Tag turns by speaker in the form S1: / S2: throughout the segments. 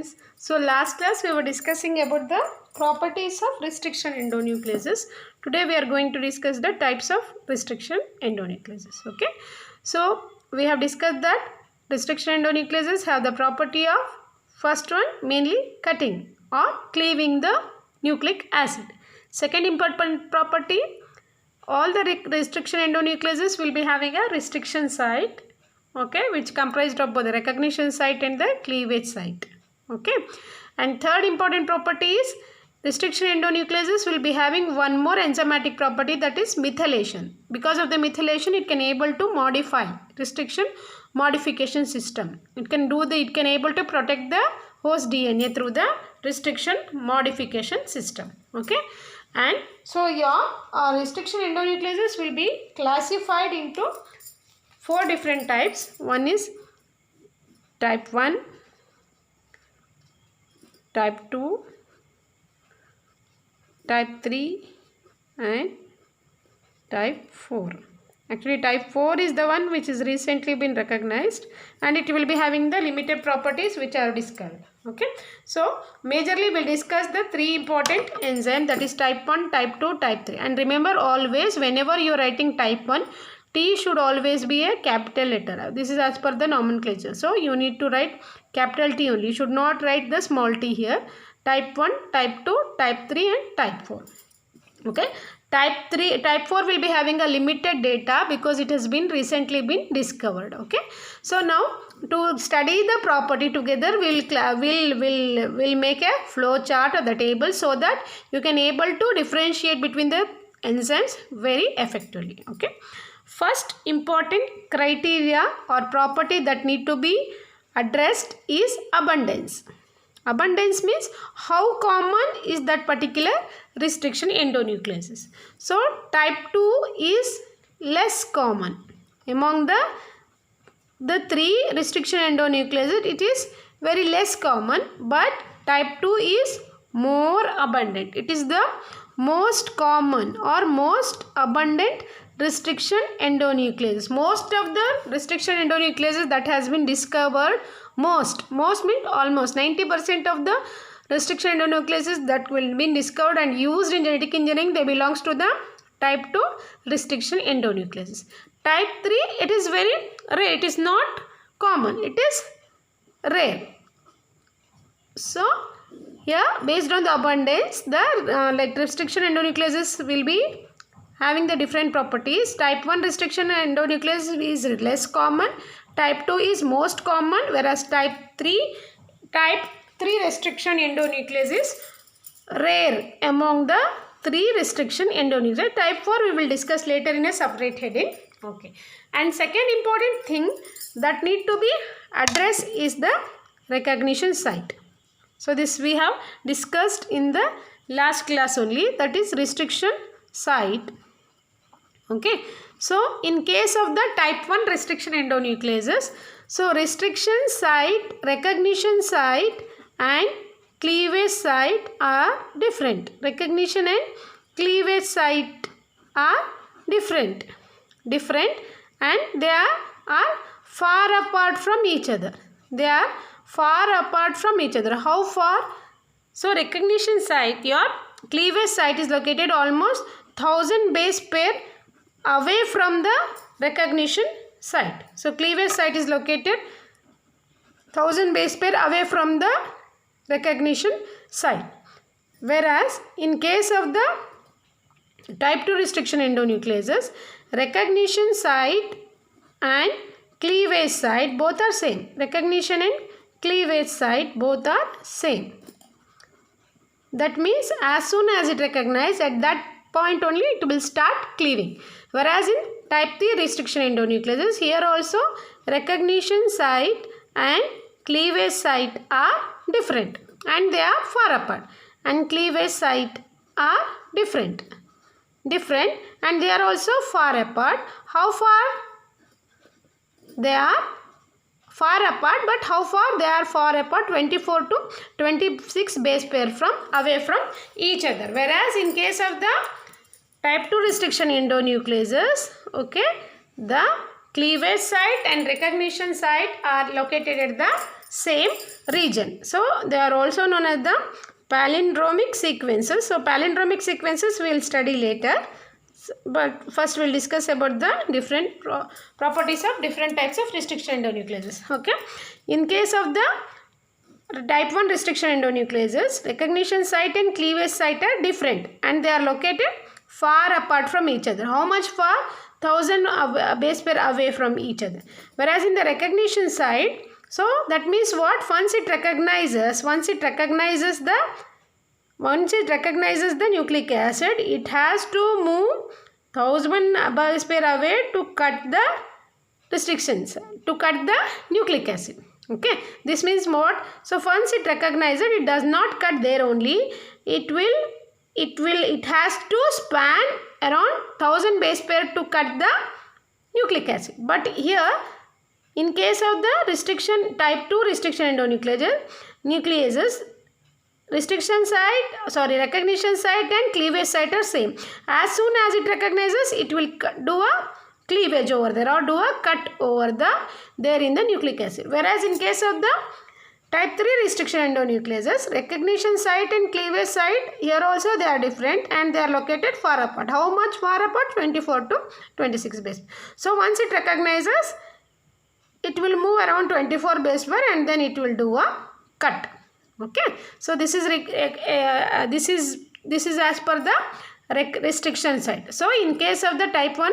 S1: students. So last class we were discussing about the properties of restriction endonucleases. Today we are going to discuss the types of restriction endonucleases. Okay. So we have discussed that restriction endonucleases have the property of first one mainly cutting or cleaving the nucleic acid. Second important property, all the restriction endonucleases will be having a restriction site, okay, which comprised of both the recognition site and the cleavage site, okay. And third important property is restriction endonucleases will be having one more enzymatic property, that is methylation. Because of the methylation, it can able to modify restriction modification system. It can able to protect the host DNA through the restriction modification system, okay. And so your restriction endonucleases will be classified into 4 different types. One is type 1, type 2, type 3 and type 4. Actually type 4 is the one which is recently been recognized, and it will be having the limited properties which are discussed. Okay. So majorly we will discuss the 3 important enzymes, that is type 1, type 2, type 3. And remember, always whenever you are writing type 1, T should always be a capital letter. This is as per the nomenclature. So you need to write capital T only. You should not write the small t here. Type 1, type 2, type 3 and type 4. Okay. Type 4 will be having a limited data because it has been recently been discovered. Okay. So now to study the property together, we'll make a flow chart of the table so that you can able to differentiate between the enzymes very effectively. Okay. First important criteria or property that need to be addressed is abundance. Abundance means how common is that particular restriction endonucleases. So type 2 is less common. Among the 3 restriction endonucleases, it is very less common, but type 2 is more abundant. It is the most common or most abundant restriction endonucleases. Most of the restriction endonucleases that has been discovered, most means almost 90% of the restriction endonucleases that will be discovered and used in genetic engineering, they belongs to the type 2 restriction endonucleases. Type 3, it is very rare. It is not common. It is rare. So here, based on the abundance, the restriction endonucleases will be having the different properties. Type 1 restriction endonuclease is less common. Type 2 is most common, whereas type 3 restriction endonuclease is rare among the 3 restriction endonucleases. Type 4 we will discuss later in a separate heading. Okay. And second important thing that need to be addressed is the recognition site. So this we have discussed in the last class only, that is restriction site. Okay. So in case of the type 1 restriction endonucleases, so restriction site, recognition site and cleavage site are different. Recognition and cleavage site are different and they are far apart from each other. They are far apart from each other. How far? So recognition site, your cleavage site is located almost 1000 base pair away from the recognition site. So cleavage site is located 1000 base pair away from the recognition site. Whereas in case of the type 2 restriction endonucleases, recognition site and cleavage site both are same. Recognition and cleavage site both are same. That means as soon as it recognizes, at that point only it will start cleaving. Whereas in type 3 restriction endonucleases, here also recognition site and cleavage site are different and they are far apart, and cleavage site are different and they are also far apart. How far? They are far apart, but how far? They are far apart 24 to 26 base pair away from each other. Whereas in case of the type 2 restriction endonucleases, okay, the cleavage site and recognition site are located at the same region. So they are also known as the palindromic sequences. So palindromic sequences we will study later. But first we will discuss about the different properties of different types of restriction endonucleases. Okay. In case of the type 1 restriction endonucleases, recognition site and cleavage site are different and they are located far apart from each other. How much far? 1000 base pair away from each other. Whereas in the recognition site, so that means what? Once it recognizes the nucleic acid, it has to move 1000 base pair away to cut the restrictions, to cut the nucleic acid. Okay, this means what? So once it recognizes, it does not cut there only. It has to span around 1000 base pair to cut the nucleic acid. But here, in case of the restriction type 2 restriction endonucleases, recognition site and cleavage site are same. As soon as it recognizes, it will do a cleavage over there or do a cut over there in the nucleic acid. Whereas in case of the type 3 restriction endonucleases, recognition site and cleavage site, here also they are different and they are located far apart. How much far apart? 24 to 26 base. So once it recognizes, it will move around 24 base pair and then it will do a cut. Okay, so this is as per the restriction site. So in case of the type 1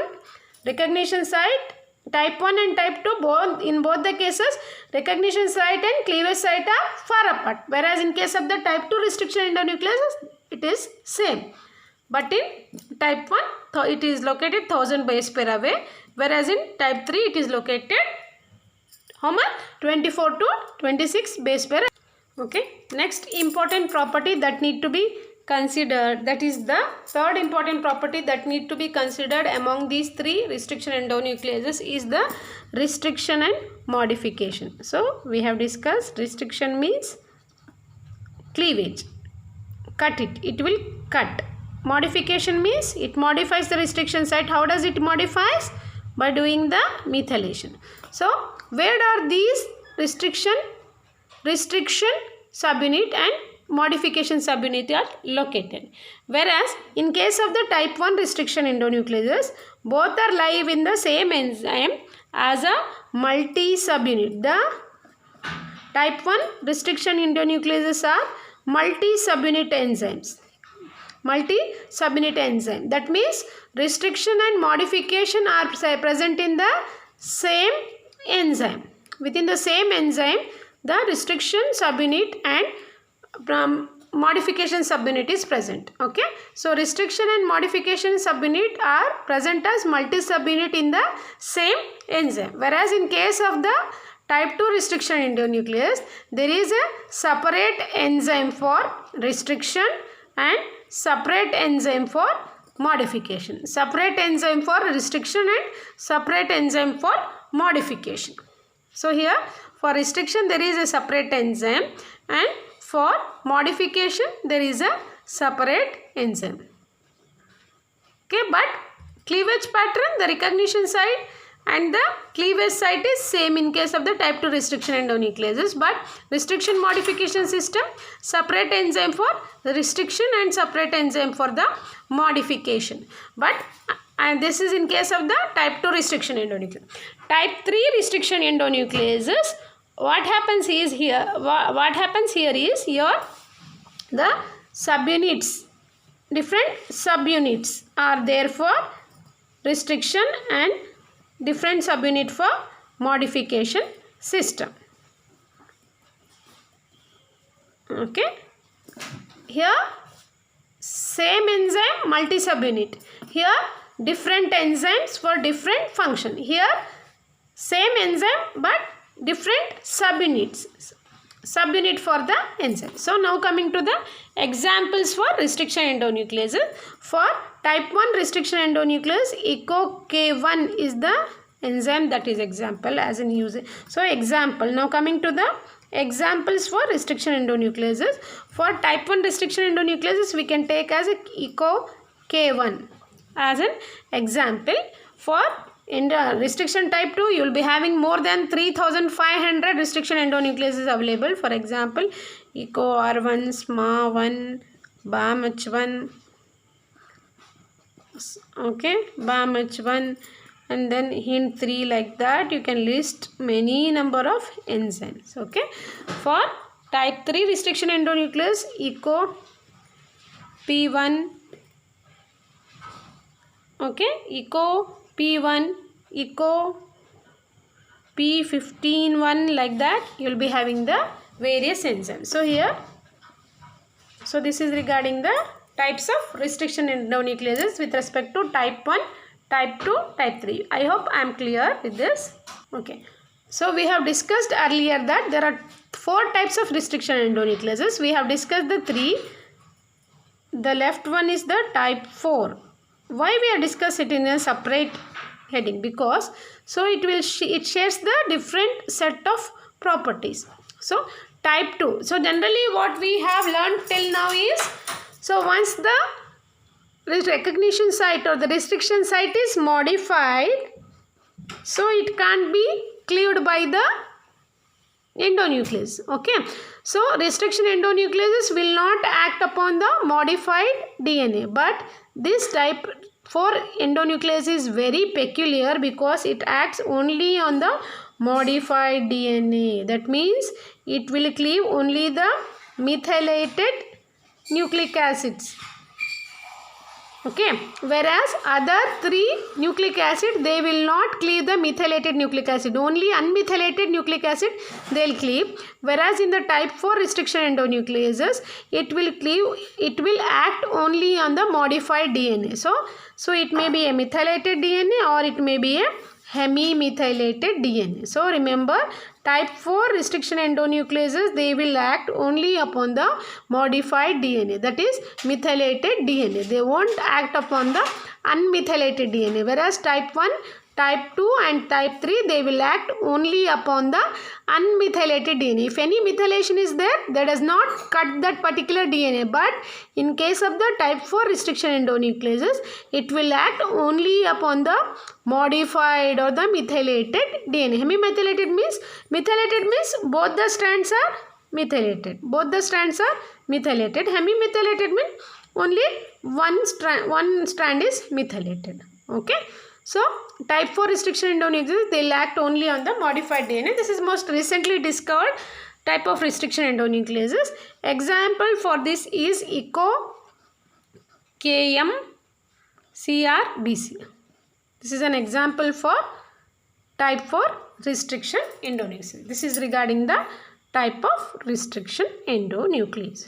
S1: recognition site, type 1 and type 2, in both the cases, recognition site and cleavage site are far apart. Whereas in case of the type 2 restriction endonucleases, it is same. But in type 1, it is located 1000 base pair away. Whereas in type 3, it is located how much? 24 to 26 base pair. Okay, next important property that need to be considered, that is the third important property that need to be considered among these 3 restriction endonucleases is the restriction and modification. So we have discussed restriction means cleavage, cut it will cut. Modification means it modifies the restriction site. How does it modifies? By doing the methylation. So where are these restriction subunit and modification subunit are located? Whereas in case of the type 1 restriction endonucleases, both are live in the same enzyme as a multi-subunit. The type 1 restriction endonucleases are multi-subunit enzymes. Multi-subunit enzyme. That means restriction and modification are present in the same enzyme. Within the same enzyme, the restriction subunit and modification subunit is present. Okay, so restriction and modification subunit are present as multi-subunit in the same enzyme. Whereas in case of the type 2 restriction endonuclease, there is a separate enzyme for restriction and separate enzyme for modification. Separate enzyme for restriction and separate enzyme for modification. So here for restriction there is a separate enzyme and for modification there is a separate enzyme. Okay, but cleavage pattern, the recognition site and the cleavage site is same in case of the type 2 restriction endonucleases, but restriction modification system, separate enzyme for the restriction and separate enzyme for the modification. But and this is in case of the type 2 restriction endonuclease. Type 3 restriction endonucleases, what happens is here the subunits, different subunits are there for restriction and different subunit for modification system. Okay, here same enzyme multi-subunit, here different enzymes for different function. Here same enzyme but different subunit for the enzyme. So now coming to the examples for restriction endonucleases. For type 1 restriction endonuclease, EcoK1 is the enzyme that is example as in use. So example, now coming to the examples for restriction endonucleases. For type 1 restriction endonucleases, we can take as a EcoK1 as an example. For in the restriction type 2, you will be having more than 3500 restriction endonucleases available. For example, ECO R1, SMA1, BAM-H1, okay, BAM-H1, and then hint 3, like that. You can list many number of enzymes. Okay, for type 3 restriction endonuclease, ECO P1, okay, ECO P1, ECO P15-1, like that. You will be having the various enzymes. So here, so this is regarding the types of restriction endonucleases with respect to type 1, type 2, type 3. I hope I am clear with this. Okay. So we have discussed earlier that there are 4 types of restriction endonucleases. We have discussed the 3. The left one is the type 4. Why we have discussed it in a separate heading? Because so it shares the different set of properties. So type 2. So generally what we have learned till now is, so once the recognition site or the restriction site is modified, so it can't be cleaved by the endonuclease. Okay, so restriction endonucleases will not act upon the modified DNA, but this type 4 endonuclease is very peculiar because it acts only on the modified DNA. That means it will cleave only the methylated nucleic acids. Okay, whereas other 3 nucleic acid, they will not cleave the methylated nucleic acid. Only unmethylated nucleic acid they will cleave. Whereas in the type 4 restriction endonucleases, it will act only on the modified DNA. So it may be a methylated DNA or it may be a hemimethylated DNA. So remember, type 4 restriction endonucleases, they will act only upon the modified DNA, that is methylated DNA. They won't act upon the unmethylated DNA. Whereas type 1, type 2 and type 3, they will act only upon the unmethylated DNA. If any methylation is there, that does not cut that particular DNA. But in case of the type 4 restriction endonucleases, it will act only upon the modified or the methylated DNA. Hemimethylated means, methylated means both the strands are methylated. Both the strands are methylated. Hemimethylated means only one strand is methylated. Okay. So type 4 restriction endonucleases, they will act only on the modified DNA. This is most recently discovered type of restriction endonucleases. Example for this is ECO KM-CRBC. This is an example for type 4 restriction endonucleases. This is regarding the type of restriction endonucleases.